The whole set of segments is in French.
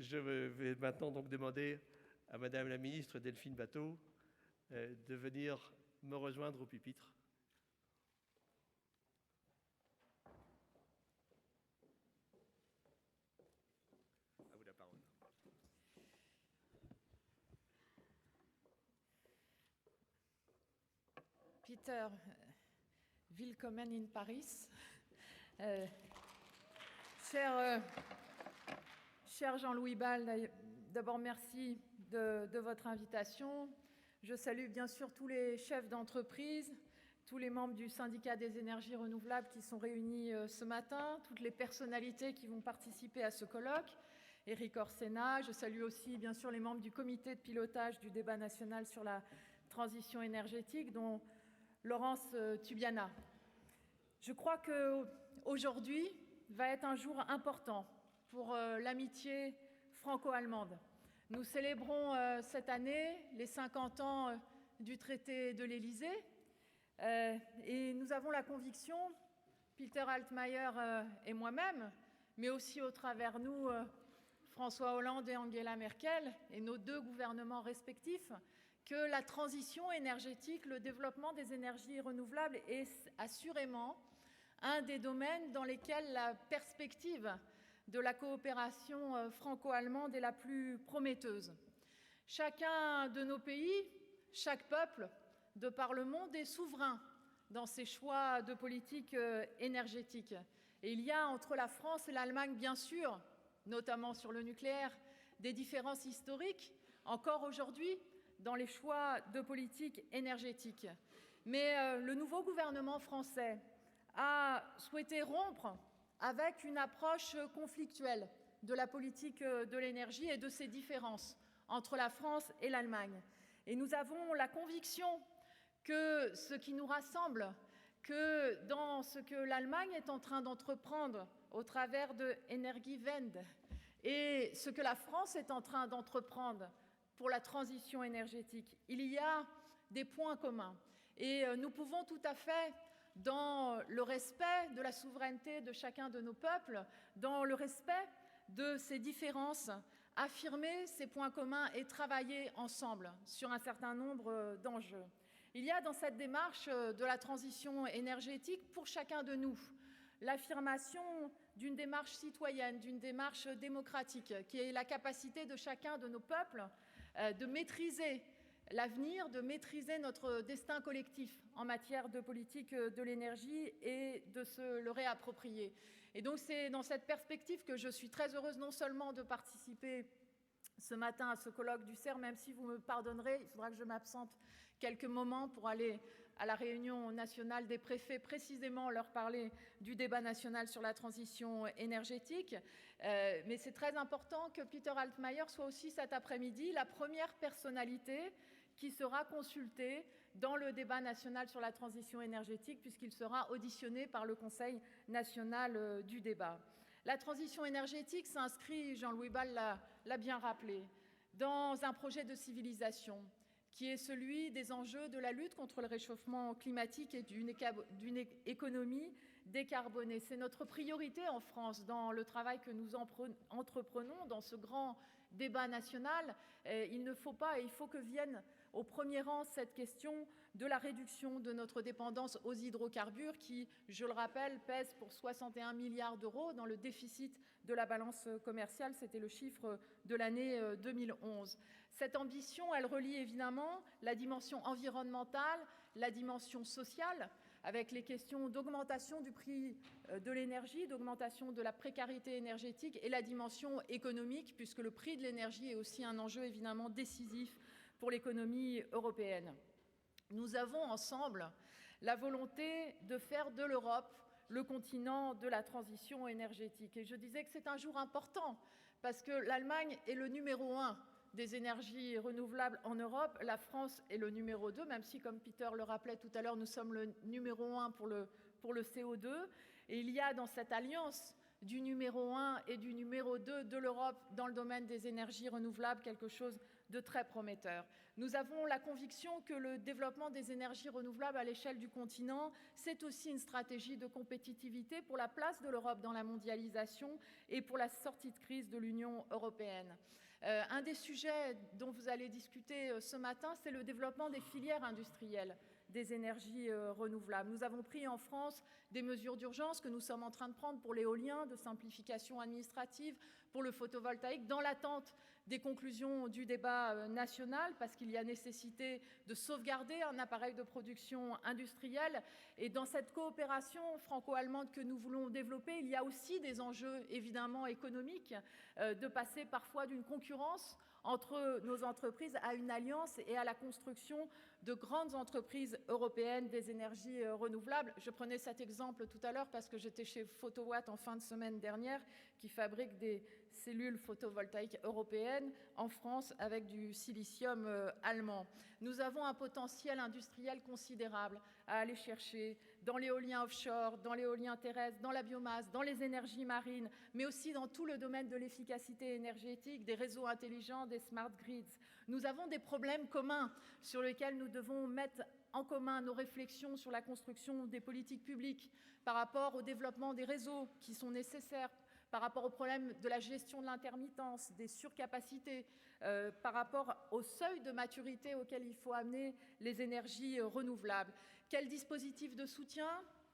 Je vais maintenant donc demander à Madame la ministre Delphine Batho de venir me rejoindre au pupitre. À vous la parole. Peter, willkommen in Paris. Cher Jean-Louis Bal, d'abord merci de votre invitation. Je salue bien sûr tous les chefs d'entreprise, tous les membres du syndicat des énergies renouvelables qui sont réunis ce matin, toutes les personnalités qui vont participer à ce colloque. Éric Orsena, je salue aussi bien sûr les membres du comité de pilotage du débat national sur la transition énergétique, dont Laurence Tubiana. Je crois qu'aujourd'hui va être un jour important pour l'amitié franco-allemande. Nous célébrons cette année les 50 ans du traité de l'Élysée et nous avons la conviction, Peter Altmaier et moi-même, mais aussi au travers nous, François Hollande et Angela Merkel et nos deux gouvernements respectifs, que la transition énergétique, le développement des énergies renouvelables est assurément un des domaines dans lesquels la perspective de la coopération franco-allemande est la plus prometteuse. Chacun de nos pays, chaque peuple, de par le monde, est souverain dans ses choix de politique énergétique. Et il y a entre la France et l'Allemagne, bien sûr, notamment sur le nucléaire, des différences historiques, encore aujourd'hui, dans les choix de politique énergétique. Mais le nouveau gouvernement français a souhaité rompre avec une approche conflictuelle de la politique de l'énergie et de ses différences entre la France et l'Allemagne. Et nous avons la conviction que ce qui nous rassemble, que dans ce que l'Allemagne est en train d'entreprendre au travers de Energiewende et ce que la France est en train d'entreprendre pour la transition énergétique, il y a des points communs. Et nous pouvons tout à fait, dans le respect de la souveraineté de chacun de nos peuples, dans le respect de ces différences, affirmer ces points communs et travailler ensemble sur un certain nombre d'enjeux. Il y a dans cette démarche de la transition énergétique pour chacun de nous l'affirmation d'une démarche citoyenne, d'une démarche démocratique, qui est la capacité de chacun de nos peuples de maîtriser l'avenir, de maîtriser notre destin collectif en matière de politique de l'énergie et de se le réapproprier. Et donc c'est dans cette perspective que je suis très heureuse non seulement de participer ce matin à ce colloque du CER, même si vous me pardonnerez, il faudra que je m'absente quelques moments pour aller à la réunion nationale des préfets, précisément leur parler du débat national sur la transition énergétique. Mais c'est très important que Peter Altmaier soit aussi cet après-midi la première personnalité qui sera consulté dans le débat national sur la transition énergétique, puisqu'il sera auditionné par le Conseil national du débat. La transition énergétique s'inscrit, Jean-Louis Bal l'a bien rappelé, dans un projet de civilisation qui est celui des enjeux de la lutte contre le réchauffement climatique et d'une économie décarbonée. C'est notre priorité en France dans le travail que nous entreprenons dans ce grand débat national. Il ne faut pas et il faut que vienne au premier rang cette question de la réduction de notre dépendance aux hydrocarbures qui, je le rappelle, pèse pour 61 milliards d'euros dans le déficit de la balance commerciale. C'était le chiffre de l'année 2011. Cette ambition, elle relie évidemment la dimension environnementale, la dimension sociale, avec les questions d'augmentation du prix de l'énergie, d'augmentation de la précarité énergétique et la dimension économique, puisque le prix de l'énergie est aussi un enjeu évidemment décisif pour l'économie européenne. Nous avons ensemble la volonté de faire de l'Europe le continent de la transition énergétique. Et je disais que c'est un jour important parce que l'Allemagne est le numéro 1 des énergies renouvelables en Europe. La France est le numéro 2, même si, comme Peter le rappelait tout à l'heure, nous sommes le numéro 1 pour le CO2. Et il y a dans cette alliance du numéro 1 et du numéro 2 de l'Europe dans le domaine des énergies renouvelables, quelque chose de très prometteur. Nous avons la conviction que le développement des énergies renouvelables à l'échelle du continent, c'est aussi une stratégie de compétitivité pour la place de l'Europe dans la mondialisation et pour la sortie de crise de l'Union européenne. Un des sujets dont vous allez discuter ce matin, c'est le développement des filières industrielles des énergies renouvelables. Nous avons pris en France des mesures d'urgence que nous sommes en train de prendre pour l'éolien, de simplification administrative, pour le photovoltaïque, dans l'attente des conclusions du débat national, parce qu'il y a nécessité de sauvegarder un appareil de production industrielle. Et dans cette coopération franco-allemande que nous voulons développer, il y a aussi des enjeux évidemment économiques, de passer parfois d'une concurrence entre nos entreprises à une alliance et à la construction de grandes entreprises européennes des énergies renouvelables. Je prenais cet exemple tout à l'heure parce que j'étais chez Photowatt en fin de semaine dernière, qui fabrique des cellules photovoltaïques européennes en France avec du silicium allemand. Nous avons un potentiel industriel considérable à aller chercher dans l'éolien offshore, dans l'éolien terrestre, dans la biomasse, dans les énergies marines, mais aussi dans tout le domaine de l'efficacité énergétique, des réseaux intelligents, des smart grids. Nous avons des problèmes communs sur lesquels nous devons mettre en commun nos réflexions sur la construction des politiques publiques par rapport au développement des réseaux qui sont nécessaires, par rapport au problème de la gestion de l'intermittence, des surcapacités, par rapport au seuil de maturité auquel il faut amener les énergies renouvelables. Quel dispositif de soutien?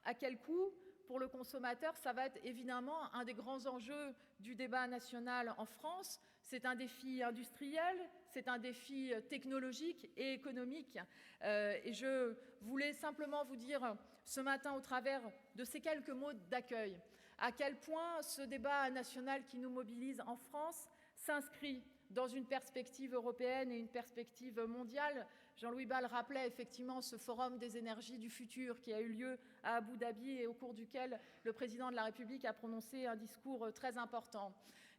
À quel coût? Pour le consommateur, ça va être évidemment un des grands enjeux du débat national en France. C'est un défi industriel, c'est un défi technologique et économique. Et je voulais simplement vous dire ce matin, au travers de ces quelques mots d'accueil, à quel point ce débat national qui nous mobilise en France s'inscrit dans une perspective européenne et une perspective mondiale. Jean-Louis Ball rappelait effectivement ce forum des énergies du futur qui a eu lieu à Abu Dhabi et au cours duquel le président de la République a prononcé un discours très important.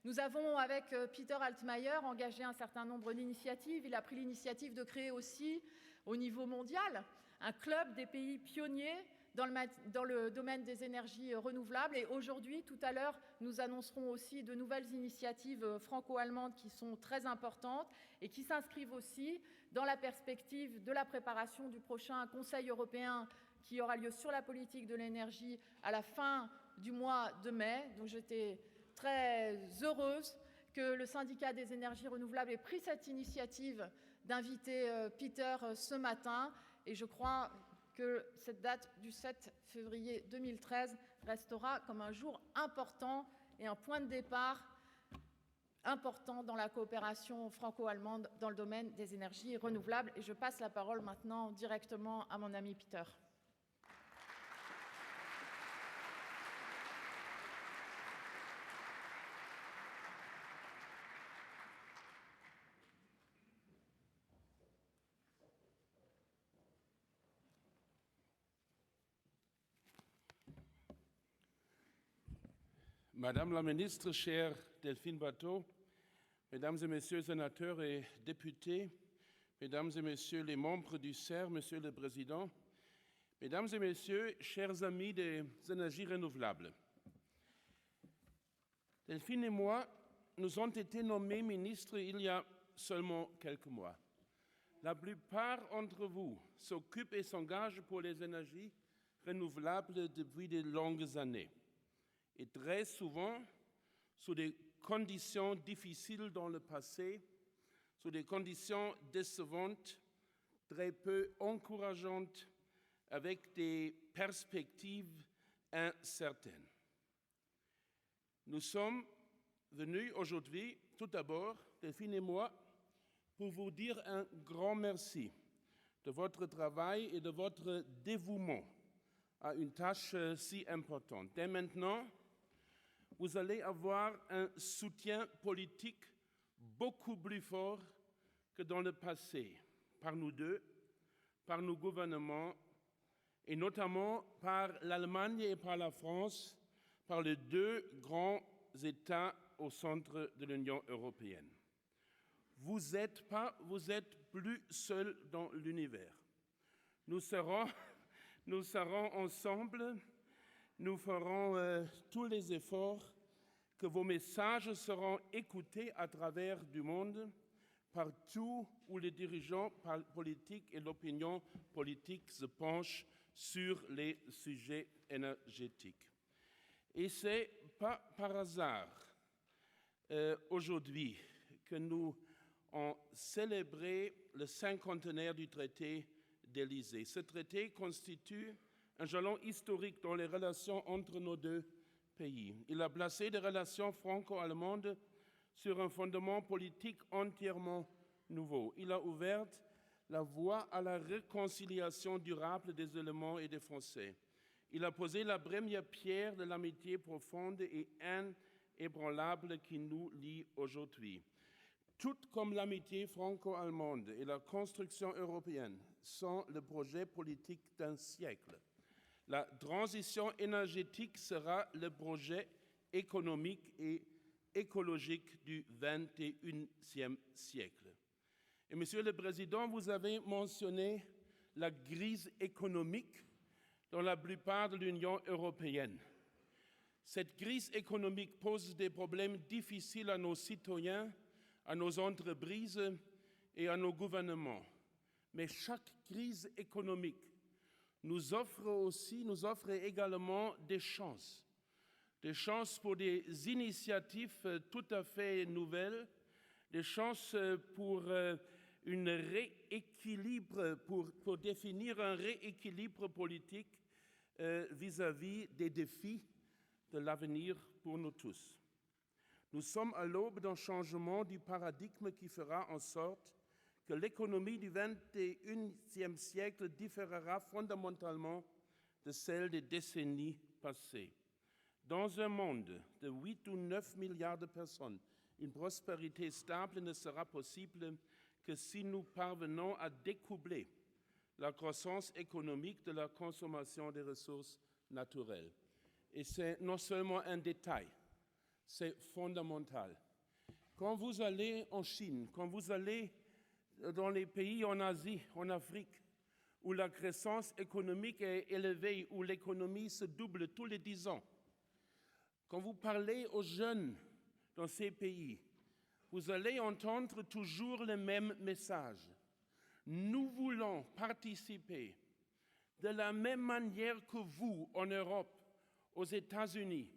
Nous avons, avec Peter Altmaier, engagé un certain nombre d'initiatives. Il a pris l'initiative de créer aussi, au niveau mondial, un club des pays pionniers dans le domaine des énergies renouvelables. Et aujourd'hui, tout à l'heure, nous annoncerons aussi de nouvelles initiatives franco-allemandes qui sont très importantes et qui s'inscrivent aussi dans la perspective de la préparation du prochain Conseil européen qui aura lieu sur la politique de l'énergie à la fin du mois de mai. Donc j'étais très heureuse que le syndicat des énergies renouvelables ait pris cette initiative d'inviter Peter ce matin. Et je crois que cette date du 7 février 2013 restera comme un jour important et un point de départ important dans la coopération franco-allemande dans le domaine des énergies renouvelables. Et je passe la parole maintenant directement à mon ami Peter. Madame la ministre, chère Delphine Batho, Mesdames et Messieurs les sénateurs et députés, Mesdames et Messieurs les membres du CER, Monsieur le Président, Mesdames et Messieurs, chers amis des énergies renouvelables, Delphine et moi, nous avons été nommés ministres il y a seulement quelques mois. La plupart d'entre vous s'occupent et s'engagent pour les énergies renouvelables depuis de longues années. Et très souvent, sous des conditions difficiles dans le passé, sous des conditions décevantes, très peu encourageantes, avec des perspectives incertaines. Nous sommes venus aujourd'hui, tout d'abord, Delphine et moi, pour vous dire un grand merci de votre travail et de votre dévouement à une tâche si importante. Dès maintenant, vous allez avoir un soutien politique beaucoup plus fort que dans le passé, par nous deux, par nos gouvernements, et notamment par l'Allemagne et par la France, par les deux grands États au centre de l'Union européenne. Vous êtes plus seuls dans l'univers. Nous serons ensemble. Nous ferons tous les efforts que vos messages seront écoutés à travers du monde, partout où les dirigeants politiques et l'opinion politique se penchent sur les sujets énergétiques. Et ce n'est pas par hasard aujourd'hui que nous avons célébré le cinquantenaire du traité d'Élysée. Ce traité constitue un jalon historique dans les relations entre nos deux pays. Il a placé les relations franco-allemandes sur un fondement politique entièrement nouveau. Il a ouvert la voie à la réconciliation durable des Allemands et des Français. Il a posé la première pierre de l'amitié profonde et inébranlable qui nous lie aujourd'hui. Tout comme l'amitié franco-allemande et la construction européenne sont le projet politique d'un siècle. La transition énergétique sera le projet économique et écologique du XXIe siècle. Et Monsieur le Président, vous avez mentionné la crise économique dans la plupart de l'Union européenne. Cette crise économique pose des problèmes difficiles à nos citoyens, à nos entreprises et à nos gouvernements. Mais chaque crise économique nous offre également des chances pour des initiatives tout à fait nouvelles, des chances pour pour définir un rééquilibre politique vis-à-vis des défis de l'avenir pour nous tous. Nous sommes à l'aube d'un changement du paradigme qui fera en sorte que l'économie du XXIe siècle différera fondamentalement de celle des décennies passées. Dans un monde de 8 ou 9 milliards de personnes, une prospérité stable ne sera possible que si nous parvenons à découpler la croissance économique de la consommation des ressources naturelles. Et c'est non seulement un détail, c'est fondamental. Quand vous allez en Chine, quand vous allez dans les pays en Asie, en Afrique, où la croissance économique est élevée, où l'économie se double tous les 10 ans, quand vous parlez aux jeunes dans ces pays, vous allez entendre toujours le même message. Nous voulons participer de la même manière que vous en Europe, aux États-Unis,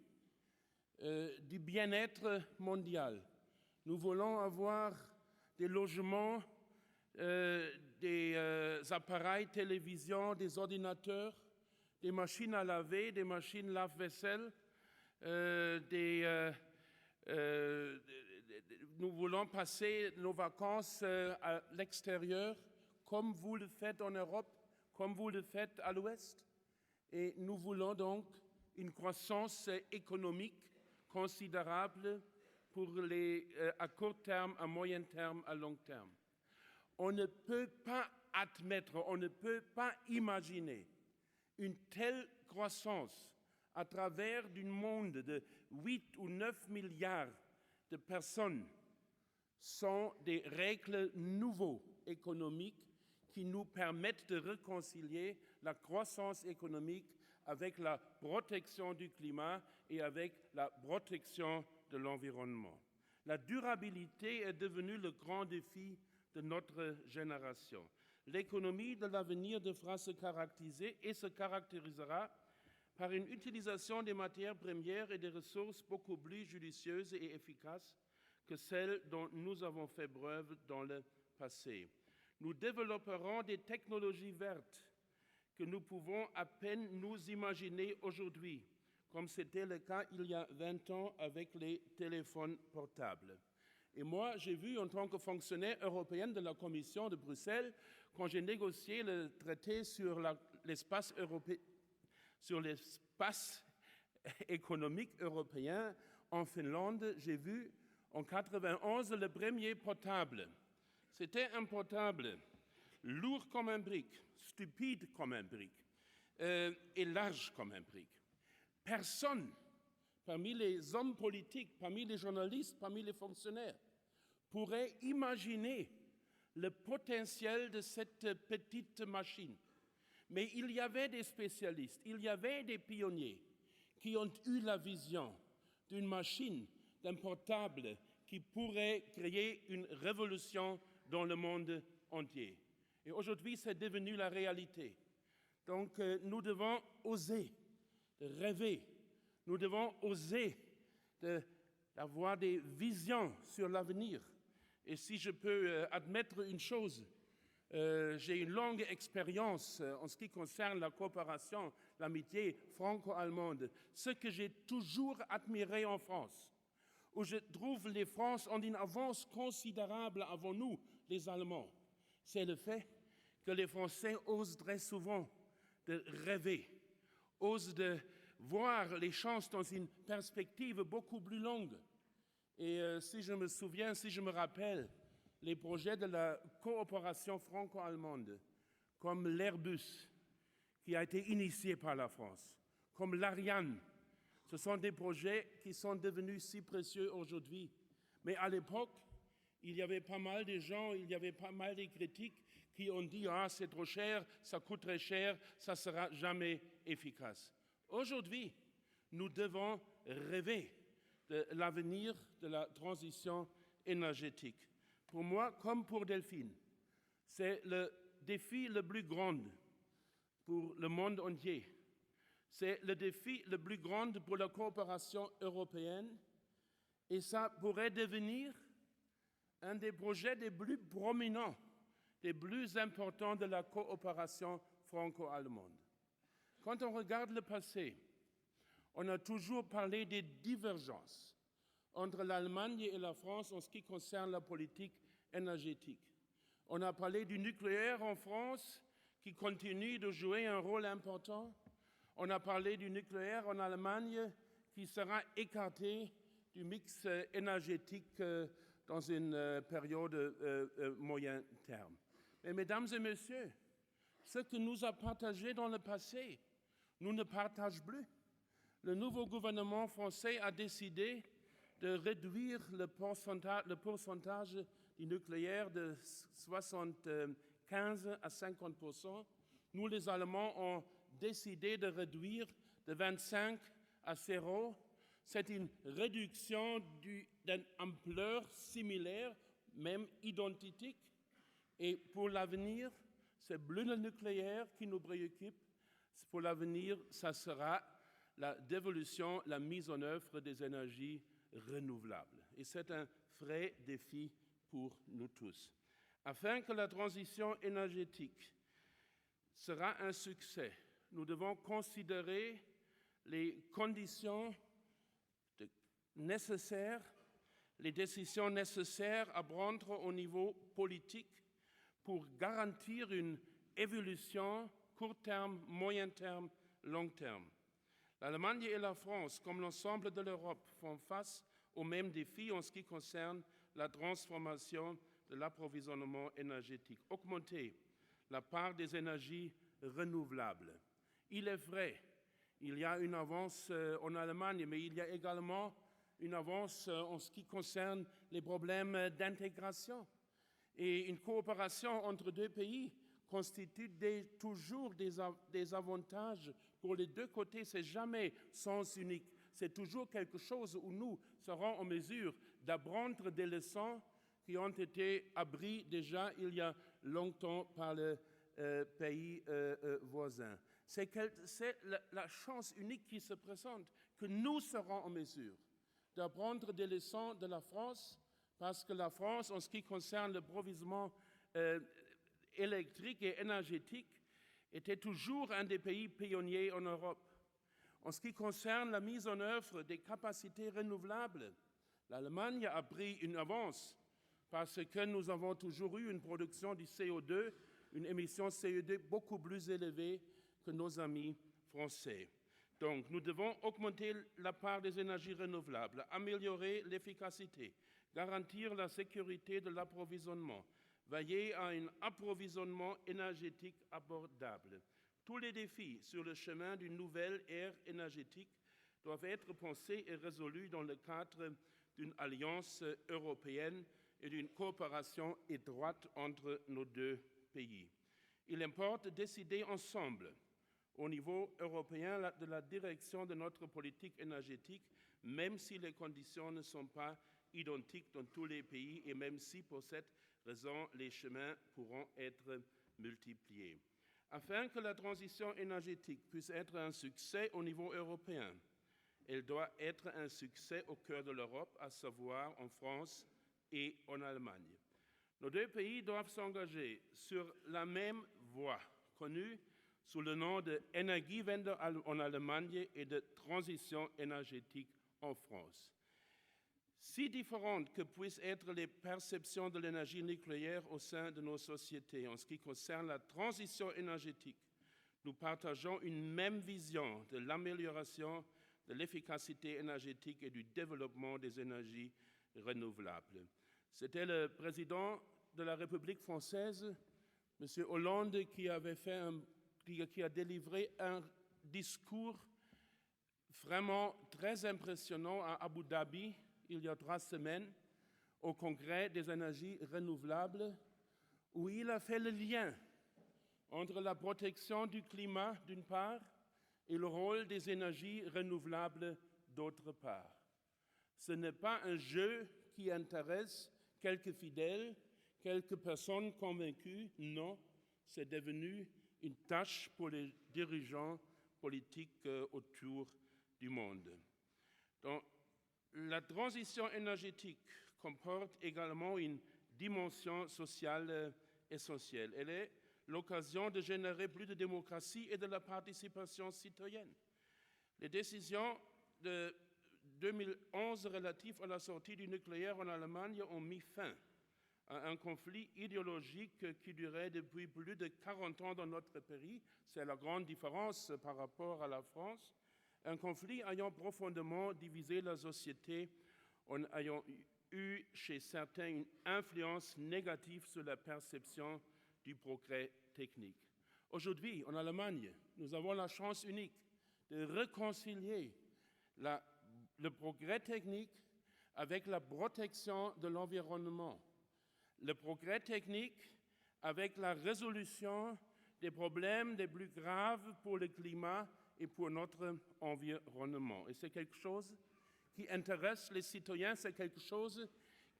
du bien-être mondial. Nous voulons avoir des logements, des appareils télévision, des ordinateurs, des machines à laver, des machines lave-vaisselle, nous voulons passer nos vacances à l'extérieur, comme vous le faites en Europe, comme vous le faites à l'Ouest. Et nous voulons donc une croissance économique considérable à court terme, à moyen terme, à long terme. On ne peut pas admettre, on ne peut pas imaginer une telle croissance à travers un monde de 8 ou 9 milliards de personnes sans des règles nouvelles économiques qui nous permettent de réconcilier la croissance économique avec la protection du climat et avec la protection de l'environnement. La durabilité est devenue le grand défi de notre génération. L'économie de l'avenir devra se caractériser et se caractérisera par une utilisation des matières premières et des ressources beaucoup plus judicieuse et efficace que celles dont nous avons fait preuve dans le passé. Nous développerons des technologies vertes que nous pouvons à peine nous imaginer aujourd'hui, comme c'était le cas il y a 20 ans avec les téléphones portables. Et moi, j'ai vu en tant que fonctionnaire européen de la Commission de Bruxelles, quand j'ai négocié le traité sur l'espace économique européen en Finlande, j'ai vu en 1991 le premier portable. C'était un portable lourd comme un brick, stupide comme un brick et large comme un brick. Personne, parmi les hommes politiques, parmi les journalistes, parmi les fonctionnaires, pourrait imaginer le potentiel de cette petite machine. Mais il y avait des spécialistes, il y avait des pionniers qui ont eu la vision d'une machine, d'un portable qui pourrait créer une révolution dans le monde entier. Et aujourd'hui, c'est devenu la réalité. Donc, nous devons oser de rêver. Nous devons oser d'avoir des visions sur l'avenir. Et si je peux admettre une chose, j'ai une longue expérience en ce qui concerne la coopération, l'amitié franco-allemande. Ce que j'ai toujours admiré en France, où je trouve les Français ont une avance considérable avant nous, les Allemands, c'est le fait que les Français osent très souvent de rêver, osent de voir les chances dans une perspective beaucoup plus longue. Et si je me souviens, si je me rappelle, les projets de la coopération franco-allemande, comme l'Airbus, qui a été initié par la France, comme l'Ariane, ce sont des projets qui sont devenus si précieux aujourd'hui. Mais à l'époque, il y avait pas mal de gens, il y avait pas mal de critiques qui ont dit « Ah, c'est trop cher, ça coûte très cher, ça ne sera jamais efficace ». Aujourd'hui, nous devons rêver de l'avenir de la transition énergétique. Pour moi, comme pour Delphine, c'est le défi le plus grand pour le monde entier. C'est le défi le plus grand pour la coopération européenne et ça pourrait devenir un des projets les plus prominents, les plus importants de la coopération franco-allemande. Quand on regarde le passé, on a toujours parlé des divergences entre l'Allemagne et la France en ce qui concerne la politique énergétique. On a parlé du nucléaire en France qui continue de jouer un rôle important. On a parlé du nucléaire en Allemagne qui sera écarté du mix énergétique dans une période moyen terme. Mais mesdames et messieurs, ce que nous a partagé dans le passé, nous ne partageons plus. Le nouveau gouvernement français a décidé de réduire le pourcentage du nucléaire de 75 à 50%. Nous, les Allemands, ont décidé de réduire de 25 à 0. C'est une réduction d'une ampleur similaire, même identique. Et pour l'avenir, c'est plus le nucléaire qui nous préoccupe. Pour l'avenir, ça sera la dévolution, la mise en œuvre des énergies renouvelables. Et c'est un vrai défi pour nous tous. Afin que la transition énergétique sera un succès, nous devons considérer les conditions nécessaires, les décisions nécessaires à prendre au niveau politique pour garantir une évolution court terme, moyen terme, long terme. L'Allemagne et la France, comme l'ensemble de l'Europe, font face aux mêmes défis en ce qui concerne la transformation de l'approvisionnement énergétique. Augmenter la part des énergies renouvelables. Il est vrai, il y a une avance en Allemagne, mais il y a également une avance en ce qui concerne les problèmes d'intégration. Et une coopération entre deux pays constitue toujours des avantages pour les deux côtés. Ce n'est jamais sens unique. C'est toujours quelque chose où nous serons en mesure d'apprendre des leçons qui ont été apprises déjà il y a longtemps par le pays voisin. C'est la chance unique qui se présente, que nous serons en mesure d'apprendre des leçons de la France, parce que la France, en ce qui concerne l'approvisionnement électrique et énergétique, était toujours un des pays pionniers en Europe. En ce qui concerne la mise en œuvre des capacités renouvelables, l'Allemagne a pris une avance parce que nous avons toujours eu une production du CO2, une émission de CO2 beaucoup plus élevée que nos amis français. Donc, nous devons augmenter la part des énergies renouvelables, améliorer l'efficacité, garantir la sécurité de l'approvisionnement, veiller à un approvisionnement énergétique abordable. Tous les défis sur le chemin d'une nouvelle ère énergétique doivent être pensés et résolus dans le cadre d'une alliance européenne et d'une coopération étroite entre nos deux pays. Il importe de décider ensemble, au niveau européen, de la direction de notre politique énergétique, même si les conditions ne sont pas identiques dans tous les pays et même si pour cette raison les chemins pourront être multipliés. Afin que la transition énergétique puisse être un succès au niveau européen, elle doit être un succès au cœur de l'Europe, à savoir en France et en Allemagne. Nos deux pays doivent s'engager sur la même voie, connue sous le nom de Energiewende en Allemagne et de transition énergétique en France. Si différentes que puissent être les perceptions de l'énergie nucléaire au sein de nos sociétés en ce qui concerne la transition énergétique, nous partageons une même vision de l'amélioration de l'efficacité énergétique et du développement des énergies renouvelables. C'était le président de la République française, M. Hollande, qui a délivré un discours vraiment très impressionnant à Abu Dhabi il y a 3 semaines au Congrès des énergies renouvelables, où il a fait le lien entre la protection du climat d'une part et le rôle des énergies renouvelables d'autre part. Ce n'est pas un jeu qui intéresse quelques fidèles, quelques personnes convaincues, non, c'est devenu une tâche pour les dirigeants politiques autour du monde. Donc, la transition énergétique comporte également une dimension sociale essentielle. Elle est l'occasion de générer plus de démocratie et de la participation citoyenne. Les décisions de 2011 relatives à la sortie du nucléaire en Allemagne ont mis fin à un conflit idéologique qui durait depuis plus de 40 ans dans notre pays. C'est la grande différence par rapport à la France. Un conflit ayant profondément divisé la société, en ayant eu chez certains une influence négative sur la perception du progrès technique. Aujourd'hui, en Allemagne, nous avons la chance unique de réconcilier le progrès technique avec la protection de l'environnement, le progrès technique avec la résolution des problèmes les plus graves pour le climat et pour notre environnement. Et c'est quelque chose qui intéresse les citoyens, c'est quelque chose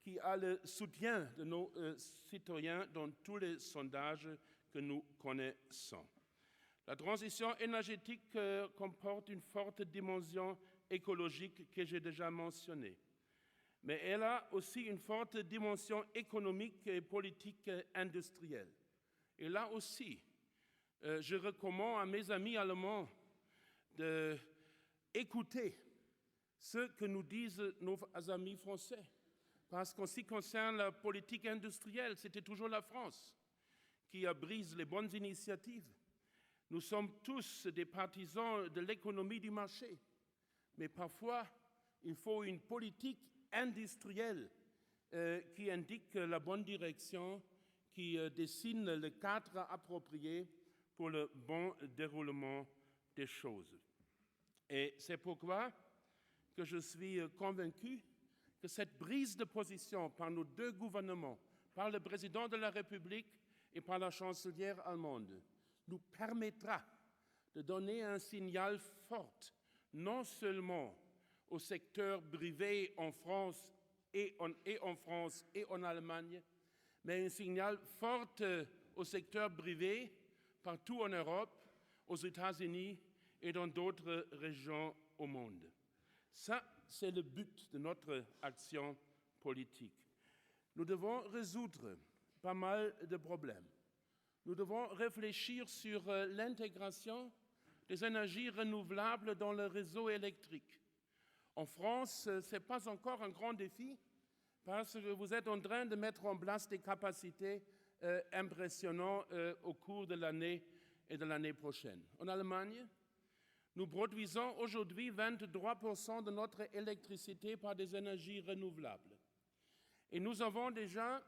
qui a le soutien de nos citoyens dans tous les sondages que nous connaissons. La transition énergétique comporte une forte dimension écologique que j'ai déjà mentionnée. Mais elle a aussi une forte dimension économique et politique industrielle. Et là aussi, je recommande à mes amis allemands d'écouter ce que nous disent nos amis français. Parce qu'en ce qui concerne la politique industrielle, c'était toujours la France qui a brisé les bonnes initiatives. Nous sommes tous des partisans de l'économie du marché. Mais parfois, il faut une politique industrielle qui indique la bonne direction, qui dessine le cadre approprié pour le bon déroulement des choses. Et c'est pourquoi que je suis convaincu que cette prise de position par nos deux gouvernements, par le président de la République et par la chancelière allemande, nous permettra de donner un signal fort, non seulement au secteur privé en France et en Allemagne, mais un signal fort au secteur privé partout en Europe, aux États-Unis et dans d'autres régions au monde. Ça, c'est le but de notre action politique. Nous devons résoudre pas mal de problèmes. Nous devons réfléchir sur l'intégration des énergies renouvelables dans le réseau électrique. En France, ce n'est pas encore un grand défi parce que vous êtes en train de mettre en place des capacités impressionnantes au cours de l'année et de l'année prochaine. En Allemagne, nous produisons aujourd'hui 23% de notre électricité par des énergies renouvelables. Et nous avons déjà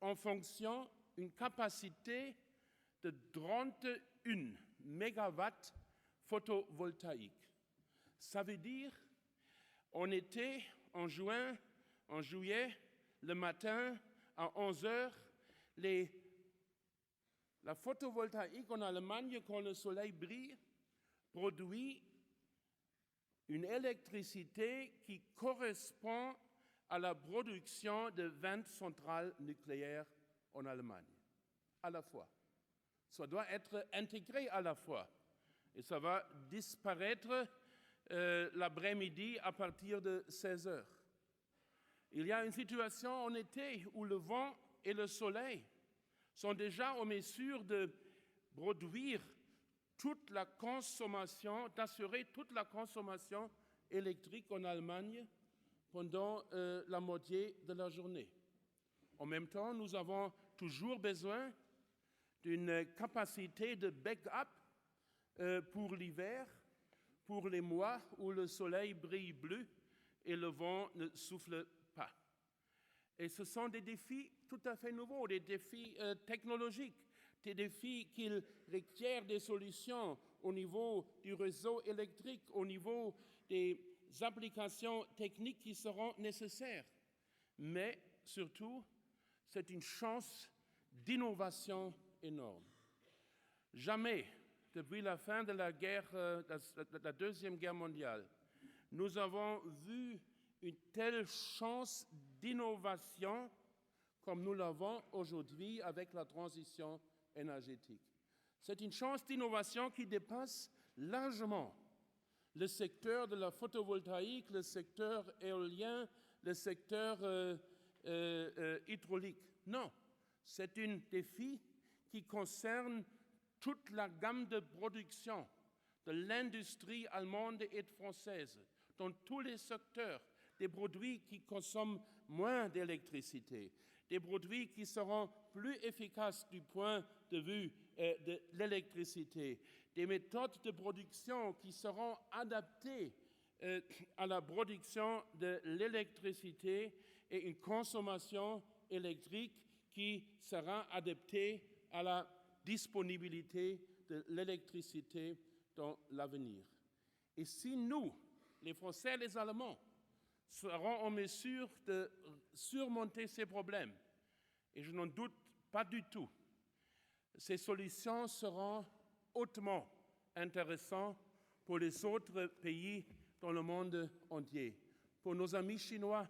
en fonction une capacité de 31 mégawatts photovoltaïques. Ça veut dire, en été, en juin, en juillet, le matin, à 11 heures, la photovoltaïque en Allemagne, quand le soleil brille, produit une électricité qui correspond à la production de 20 centrales nucléaires en Allemagne, à la fois. Ça doit être intégré à la fois. Et ça va disparaître l'après-midi à partir de 16 heures. Il y a une situation en été où le vent et le soleil sont déjà en mesure de produire toute la consommation, d'assurer toute la consommation électrique en Allemagne pendant la moitié de la journée. En même temps, nous avons toujours besoin d'une capacité de backup pour l'hiver, pour les mois où le soleil brille bleu et le vent ne souffle pas. Et ce sont des défis tout à fait nouveaux, des défis technologiques, des défis qui requièrent des solutions au niveau du réseau électrique, au niveau des applications techniques qui seront nécessaires. Mais surtout, c'est une chance d'innovation énorme. Jamais, depuis la fin de la Deuxième Guerre mondiale, nous avons vu une telle chance d'innovation comme nous l'avons aujourd'hui avec la transition énergétique. C'est une chance d'innovation qui dépasse largement le secteur de la photovoltaïque, le secteur éolien, le secteur hydraulique. Non, c'est un défi qui concerne toute la gamme de production de l'industrie allemande et française, dans tous les secteurs, des produits qui consomment moins d'électricité, des produits qui seront plus efficaces du point de vue de l'électricité, des méthodes de production qui seront adaptées à la production de l'électricité et une consommation électrique qui sera adaptée à la disponibilité de l'électricité dans l'avenir. Et si nous, les Français et les Allemands, serons en mesure de surmonter ces problèmes, et je n'en doute pas du tout, ces solutions seront hautement intéressantes pour les autres pays dans le monde entier, pour nos amis chinois,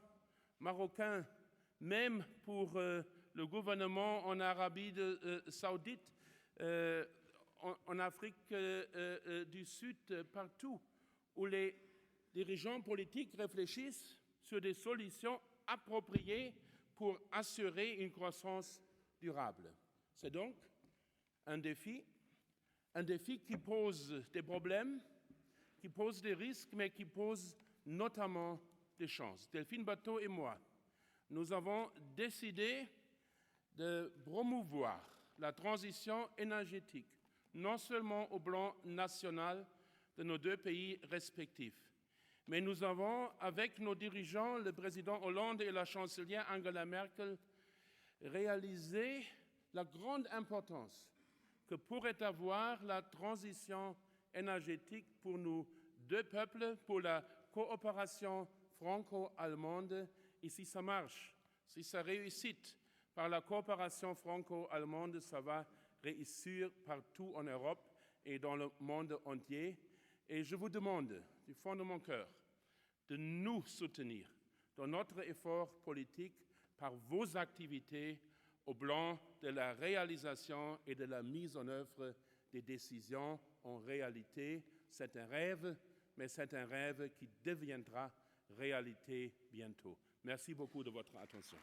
marocains, même pour le gouvernement en Arabie saoudite, en Afrique du Sud, partout où les dirigeants politiques réfléchissent sur des solutions appropriées pour assurer une croissance durable. C'est donc un défi qui pose des problèmes, qui pose des risques, mais qui pose notamment des chances. Delphine Batho et moi, nous avons décidé de promouvoir la transition énergétique, non seulement au plan national de nos deux pays respectifs, mais nous avons, avec nos dirigeants, le président Hollande et la chancelière Angela Merkel, réalisé la grande importance que pourrait avoir la transition énergétique pour nos deux peuples, pour la coopération franco-allemande. Et si ça marche, si ça réussit par la coopération franco-allemande, ça va réussir partout en Europe et dans le monde entier. Et je vous demande, du fond de mon cœur, de nous soutenir dans notre effort politique par vos activités au plan de la réalisation et de la mise en œuvre des décisions en réalité. C'est un rêve, mais c'est un rêve qui deviendra réalité bientôt. Merci beaucoup de votre attention.